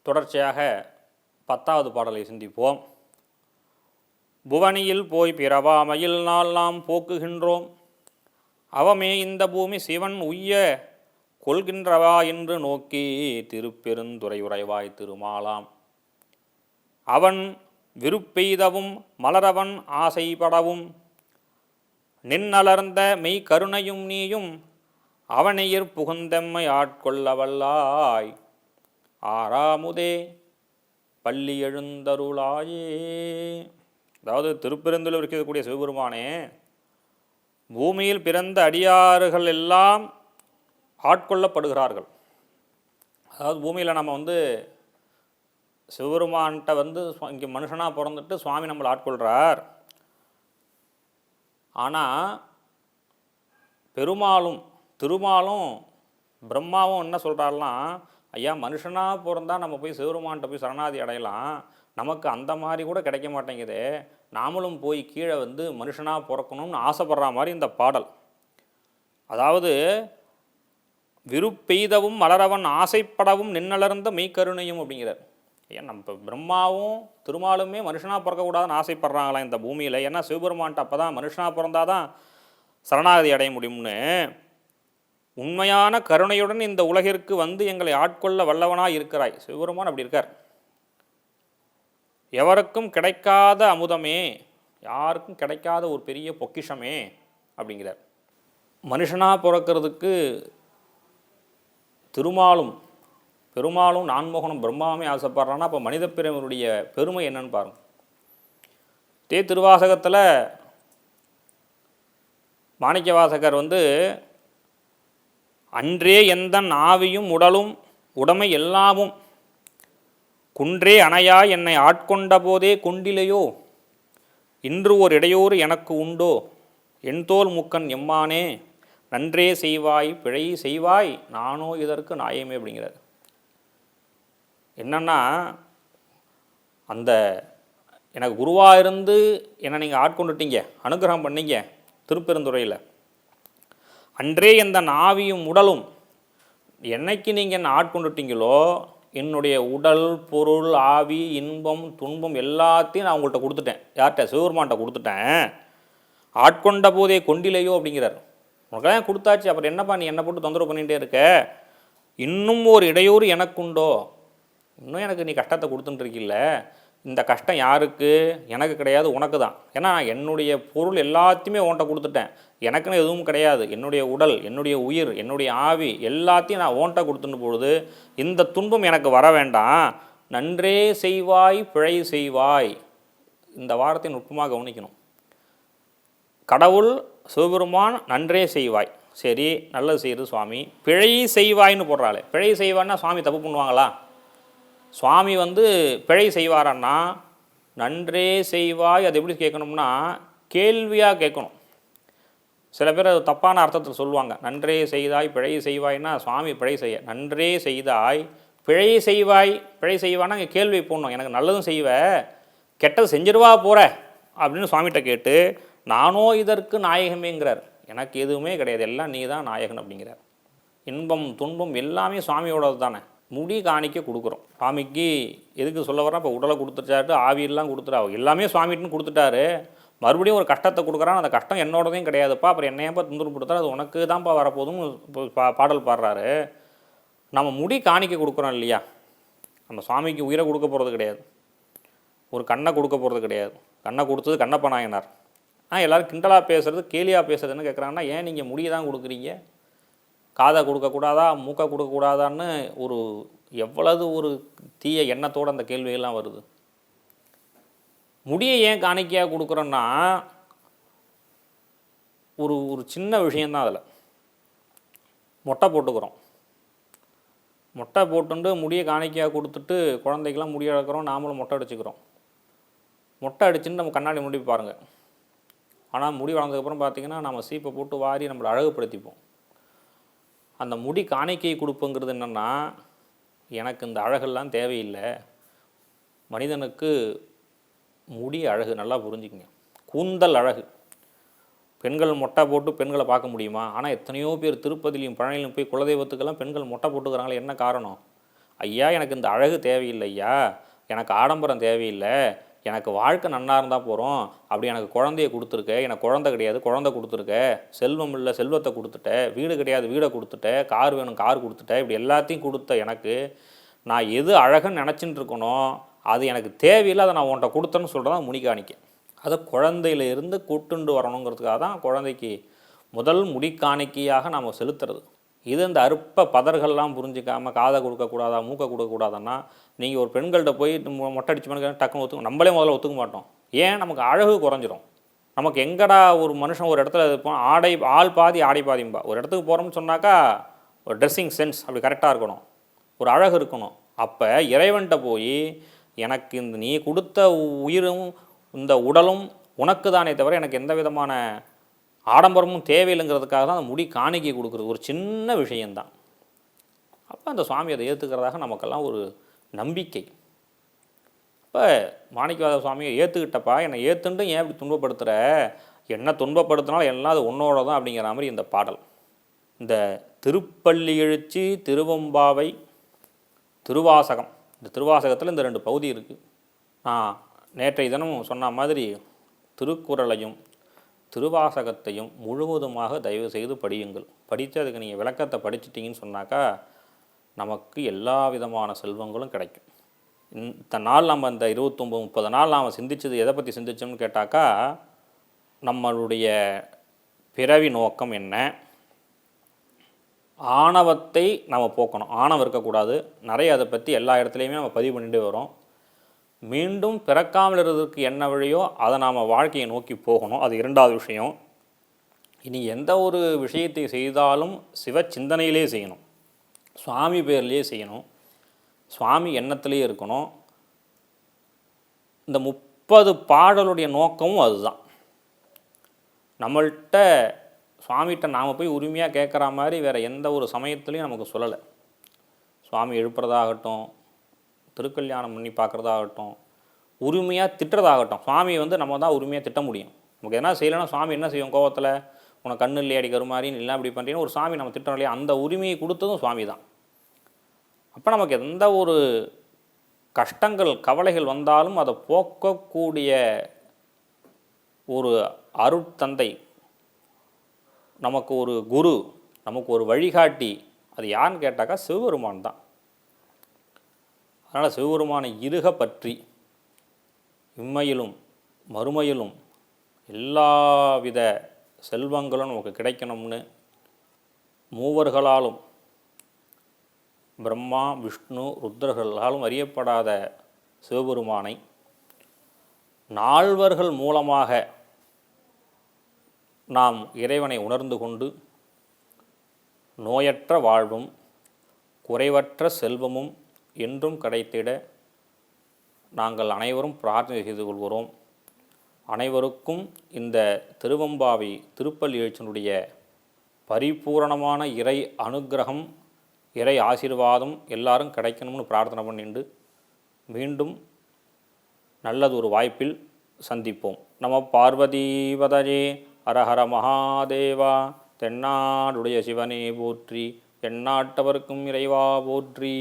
தொடர்ச்சியாக 10வது பாடலை சிந்திப்போம். புவனியில் போய் பிறவாமையில் நாள் நாம் போக்குகின்றோம், அவமே இந்த பூமி சிவன் உய்ய கொள்கின்றவா என்று நோக்கி திருப்பெருந்துறை உறைவாய் திருமாலாம். அவன் விருப்பெய்தவும் மலரவன் ஆசைப்படவும் நின்னலர்ந்த மெய் கருணையும் நீயும் அவனையிற் புகுந்தெம்மை ஆட்கொள்ள வல்லாய். ஆறாமுதே பள்ளி எழுந்தருளாயே. அதாவது திருப்பெருந்துறையில் இருக்கக்கூடிய சிவபெருமானே, பூமியில் பிறந்த அடியார்கள் எல்லாம் ஆட்கொள்ளப்படுகிறார்கள். அதாவது பூமியில் நம்ம சிவபெருமான்கிட்ட இங்கே மனுஷனாக பிறந்துட்டு சுவாமி நம்மளை ஆட்கொள்கிறார். ஆனால் பெருமாளும் திருமாலும் பிரம்மாவும் என்ன சொல்கிறாருலாம், ஐயா மனுஷனாக பிறந்தால் நம்ம போய் சிவபெருமான்கிட்ட போய் சரணாதி அடையலாம், நமக்கு அந்த மாதிரி கூட கிடைக்க மாட்டேங்குது, நாமளும் போய் கீழே மனுஷனாக பிறக்கணும்னு ஆசைப்படுற மாதிரி இந்த பாடல். அதாவது விருப்பெய்தவும் மலரவன் ஆசைப்படவும் நின்னலர்ந்த மெய்க்கருணையும் அப்படிங்கிறார். ஏன் நம்ம பிரம்மாவும் திருமாலுமே மனுஷனாக பிறக்கக்கூடாதுன்னு ஆசைப்படுறாங்களா இந்த பூமியில்? ஏன்னா சிவபெருமான்ட்டு அப்போ தான் மனுஷனாக பிறந்தாதான் சரணாகதி அடைய முடியும்னு உண்மையான கருணையுடன் இந்த உலகிற்கு எங்களை ஆட்கொள்ள வல்லவனாக இருக்கிறாய். சிவபெருமான் அப்படி இருக்கார். எவருக்கும் கிடைக்காத அமுதமே, யாருக்கும் கிடைக்காத ஒரு பெரிய பொக்கிஷமே அப்படிங்கிறார். மனுஷனாக பிறக்கிறதுக்கு பெருமாளும் நான்முகனும் பிரம்மாவுமே ஆசைப்படுறான்னா அப்போ மனித பிறவனுடைய பெருமை என்னன்னு பாருங்க. திருவாசகத்தில் மாணிக்க வாசகர் அன்றே எந்தன் ஆவியும் உடலும் உடமை எல்லாமும் குன்றே அணையா என்னை ஆட்கொண்ட போதே கொண்டிலையோ, இன்று ஓர் இடையூறு எனக்கு உண்டோ, என்தோல் முக்கன் எம்மானே நன்றே செய்வாய் பிழை செய்வாய் நானோ இதற்கு நாயமே அப்படிங்கிறார். என்னன்னா, அந்த எனக்கு குருவாக இருந்து என்னை நீங்கள் ஆட்கொண்டுட்டீங்க, அனுகிரகம் பண்ணீங்க திருப்பெருந்துறையில். அன்றே எந்த ஆவியும் உடலும், என்னைக்கு நீங்கள் என்னை ஆட்கொண்டுட்டீங்களோ என்னுடைய உடல் பொருள் ஆவி இன்பம் துன்பம் எல்லாத்தையும் நான் உங்கள்கிட்ட கொடுத்துட்டேன். யார்கிட்ட? சிவபெருமான்கிட்ட கொடுத்துட்டேன். ஆட்கொண்ட போதே கொண்டிலையோ அப்படிங்கிறார். உனக்கெல்லாம் கொடுத்தாச்சு, அப்புறம் என்னப்பா நீ என்னை போட்டு தொந்தரவு பண்ணிகிட்டே இருக்க, இன்னும் ஒரு இடையூறு எனக்குண்டோ, இன்னும் எனக்கு நீ கஷ்டத்தை கொடுத்துட்டுருக்கில்ல, இந்த கஷ்டம் யாருக்கு? எனக்கு கிடையாது, உனக்கு தான். ஏன்னா என்னுடைய பொருள் எல்லாத்தையுமே உன்கிட்ட கொடுத்துட்டேன், எனக்குன்னு எதுவும் கிடையாது. என்னுடைய உடல், என்னுடைய உயிர், என்னுடைய ஆவி எல்லாத்தையும் நான் உன்கிட்ட கொடுத்துட்டு பொழுது இந்த துன்பம் எனக்கு வர வேண்டாம். நன்றே செய்வாய் பிழை செய்வாய். இந்த வார்த்தையை நுட்பமாக கவனிக்கணும். கடவுள் சிவபெருமான் நன்றே செய்வாய், சரி நல்லது செய்யுது சுவாமி. பிழை செய்வாய்னு போடுறாளே, பிழை செய்வான்னா சுவாமி தப்பு பண்ணுவாங்களா? சுவாமி பிழை செய்வாரன்னா நன்றே செய்வாய் அது எப்படி கேட்கணும்னா கேள்வியாக கேட்கணும். சில பேர் அது தப்பான அர்த்தத்தில் சொல்லுவாங்க. நன்றே செய்தாய் பிழை செய்வாய்னா சுவாமி பிழை செய்ய, நன்றே செய்தாய் பிழை செய்வாய். பிழை செய்வான்னா இங்கே கேள்வி போடணும். எனக்கு நல்லதும் செய்வ கெட்டது செஞ்சிருவா போகிற அப்படின்னு சுவாமிகிட்ட கேட்டு நானோ இதற்கு நாயகமேங்கிறார். எனக்கு எதுவுமே கிடையாது, எல்லாம் நீ தான் நாயகன் அப்படிங்கிறார். இன்பம் துன்பம் எல்லாமே சுவாமியோடது தானே. முடி காணிக்க கொடுக்குறோம் சுவாமிக்கு. எதுக்கு சொல்ல வரேன்? இப்போ உடலை கொடுத்துட்டாரு, ஆவியெல்லாம் கொடுத்துட்டா, எல்லாமே சுவாமிகிட்டன்னு கொடுத்துட்டாரு. மறுபடியும் ஒரு கஷ்டத்தை கொடுக்குறான், அந்த கஷ்டம் என்னோடதையும் கிடையாதுப்பா, அப்புறம் என்னையப்பா துன்புறு கொடுத்தா அது உனக்கு தான்ப்பா வரப்போதுன்னு பாடல் பாடுறாரு. நம்ம முடி காணிக்க கொடுக்குறோம் இல்லையா? நம்ம சுவாமிக்கு உயிரை கொடுக்க போகிறது கிடையாது, ஒரு கண்ணை கொடுக்க போகிறது கிடையாது. கண்ணை கொடுத்தது கண்ணப்ப நாயனார். எல்லோரும் கிண்டலாக பேசுகிறது கேலியாக பேசுறதுன்னு கேட்குறாங்கன்னா, ஏன் நீங்கள் முடியை தான் கொடுக்குறீங்க, காதை கொடுக்கக்கூடாதா மூக்கை கொடுக்கக்கூடாதான்னு எவ்வளவு ஒரு தீய எண்ணத்தோடு அந்த கேள்வியெல்லாம் வருது. முடியை ஏன் காணிக்கையாக கொடுக்குறோன்னா ஒரு சின்ன விஷயந்தான். அதில் மொட்டை போட்டுக்கிறோம், மொட்டை போட்டுண்டு முடியை காணிக்கையாக கொடுத்துட்டு குழந்தைக்கெல்லாம் முடி அடக்கிறோம், நாமளும் மொட்டை அடிச்சுக்கிறோம். மொட்டை அடிச்சுன்னு நம்ம கண்ணாடி முடி பாருங்கள். ஆனால் முடி வளர்ந்ததுக்கப்புறம் பார்த்திங்கன்னா நம்ம சீப்பை போட்டு வாரி நம்மளை அழகுப்படுத்திப்போம். அந்த முடி காணிக்கை கொடுப்புங்கிறது என்னென்னா, எனக்கு இந்த அழகெல்லாம் தேவையில்லை, மனிதனுக்கு முடி அழகு, நல்லா புரிஞ்சுக்கங்க, கூந்தல் அழகு. பெண்கள் மொட்டை போட்டு பெண்களை பார்க்க முடியுமா? ஆனால் எத்தனையோ பேர் திருப்பதிலையும் பழனியிலும் போய் குலதெய்வத்துக்கெல்லாம் பெண்கள் மொட்டை போட்டுக்கிறாங்களே, என்ன காரணம்? ஐயா, எனக்கு இந்த அழகு தேவையில்லை ஐயா, எனக்கு ஆடம்பரம் தேவையில்லை, எனக்கு வாழ்க்கை நன்னா இருந்தால் போகிறோம். அப்படி எனக்கு குழந்தைய கொடுத்துருக்க, எனக்கு குழந்தை கிடையாது குழந்தை கொடுத்துருக்க, செல்வம் இல்லை செல்வத்தை கொடுத்துட்ட, வீடு கிடையாது வீடை கொடுத்துட்ட, கார் வேணும் கார் கொடுத்துட்ட, இப்படி எல்லாத்தையும் கொடுத்த எனக்கு நான் எது அழகுன்னு நினச்சிட்டு இருக்கணும், அது எனக்கு தேவையில்லை, அதை நான் உன்ட்ட கொடுத்தேன்னு சொல்கிறதான் முடிக்காணிக்க. அதை குழந்தையிலிருந்து கூட்டுண்டு வரணுங்கிறதுக்காக தான் குழந்தைக்கு முதல் முடிக்காணிக்கையாக நாம் செலுத்துறது. இது இந்த அற்ப பதர்கள்லாம் புரிஞ்சிக்காமல் காதை கொடுக்கக்கூடாதா மூக்கை கொடுக்கக்கூடாதுன்னா, நீங்கள் ஒரு பெண்கள்கிட்ட போய் மொட்டை அடிச்சு பண்ணி டக்குன்னு ஒத்துக்க, நம்மளே முதல்ல ஒத்துக்க மாட்டோம். ஏன்? நமக்கு அழகு குறைஞ்சிரும். நமக்கு எங்கடா ஒரு மனுஷன் ஒரு இடத்துல இருப்போம், ஆடை ஆள் பாதி ஆடை பாதிம்பா. ஒரு இடத்துக்கு போகிறோம்னு சொன்னாக்கா ஒரு ட்ரெஸ்ஸிங் சென்ஸ் அப்படி கரெக்டாக இருக்கணும், ஒரு அழகு இருக்கணும். அப்போ இறைவன்கிட்ட போய் எனக்கு இந்த நீ கொடுத்த உயிரும் இந்த உடலும் உனக்கு தானே தவிர எனக்கு எந்த விதமான ஆடம்பரமும் தேவையில்லைங்கிறதுக்காக தான் அந்த முடி காணிக்கை கொடுக்குறது ஒரு சின்ன விஷயந்தான். அப்போ அந்த சுவாமி அதை ஏற்றுக்கிறதாக நமக்கெல்லாம் ஒரு நம்பிக்கை. இப்போ மாணிக்கவாசக சுவாமியை ஏற்றுக்கிட்டப்பா, என்னை ஏற்றுன்ட்டு ஏன் இப்படி துன்பப்படுத்துகிற, என்ன துன்பப்படுத்தினாலும் எல்லாம் அது உன்னோட தான் அப்படிங்கிற மாதிரி இந்த பாடல். இந்த திருப்பள்ளி எழுச்சி, திருவம்பாவை, திருவாசகம், இந்த திருவாசகத்தில் இந்த 2 பகுதி இருக்குது. நான் நேற்றைய தினம் சொன்ன மாதிரி திருக்குறளையும் திருவாசகத்தையும் முழுவதுமாக தயவு செய்து படியுங்கள். படித்து அதுக்கு நீங்கள் விளக்கத்தை படிச்சிட்டிங்கன்னு சொன்னாக்கா நமக்கு எல்லா விதமான செல்வங்களும் கிடைக்கும். இந்த நாள் நம்ம இந்த 29-30 நாள் நாம் சிந்தித்தது எதை பற்றி சிந்திச்சோம்னு கேட்டாக்கா, நம்மளுடைய பிறவி நோக்கம் என்ன, ஆணவத்தை நம்ம போக்கணும், ஆணவம் இருக்கக்கூடாது. நிறைய அதை பற்றி எல்லா இடத்துலையுமே நம்ம பதிவு பண்ணிட்டு வரோம். மீண்டும் பிறக்காமல் இருந்ததுக்கு என்ன வழியோ அதை நாம் வாழ்க்கையை நோக்கி போகணும், அது 2வது விஷயம். இனி எந்த ஒரு விஷயத்தை செய்தாலும் சிவ சிந்தனையிலே செய்யணும், சுவாமி பேர்லேயே செய்யணும், சுவாமி எண்ணத்திலே இருக்கணும். இந்த 30 பாடலுடைய நோக்கமும் அதுதான். நம்மள்கிட்ட சுவாமிகிட்ட நாம் போய் உரிமையாக கேட்குற மாதிரி வேறு எந்த ஒரு சமயத்துலையும் நமக்கு சொல்லலை. சுவாமி எழுப்புறதாகட்டும், திருக்கல்யாணம் பண்ணி பார்க்குறதாகட்டும், உரிமையாக திட்டுறதாகட்டும், சுவாமி நம்ம தான் உரிமையாக திட்ட முடியும். நமக்கு என்ன செய்யலைன்னா சுவாமி என்ன செய்யும், கோவத்தில் உனக்கு கண்ணு இல்லையா அடி கருமாறின்னு இல்லை அப்படி பண்ணுறீங்கன்னு ஒரு சுவாமி நம்ம திட்டம் இல்லையா, அந்த உரிமையை கொடுத்ததும் சுவாமி தான். அப்போ நமக்கு எந்த ஒரு கஷ்டங்கள் கவலைகள் வந்தாலும் அதை போக்கக்கூடிய ஒரு அருட்தந்தை, நமக்கு ஒரு குரு, நமக்கு ஒரு வழிகாட்டி, அது யாருன்னு கேட்டாக்கா சிவபெருமான் தான். அதனால் சிவபெருமானை இருக பற்றி இம்மையிலும் மறுமையிலும் எல்லாவித செல்வங்களும் நமக்கு கிடைக்கணும்னு மூவர்களாலும் பிரம்மா விஷ்ணு ருத்ரர்களாலும் அறியப்படாத சிவபெருமானை நால்வர்கள் மூலமாக நாம் இறைவனை உணர்ந்து கொண்டு நோயற்ற வாழ்வும் குறைவற்ற செல்வமும் என்றும் கிடைத்திட நாங்கள் அனைவரும் பிரார்த்தனை செய்து கொள்கிறோம். அனைவருக்கும் இந்த திருவம்பாவை திருப்பள்ளி எழுச்சியினுடைய பரிபூரணமான இறை அனுக்கிரகம், இறை ஆசீர்வாதம் எல்லாரும் கிடைக்கணும்னு பிரார்த்தனை பண்ணிண்டு மீண்டும் நல்லதொரு வாய்ப்பில் சந்திப்போம். நம பார்வதீபதயே ஹரஹர மகாதேவா. தென்னாடுடைய சிவனே போற்றி, எந்நாட்டவர்க்கும் இறைவா போற்றி.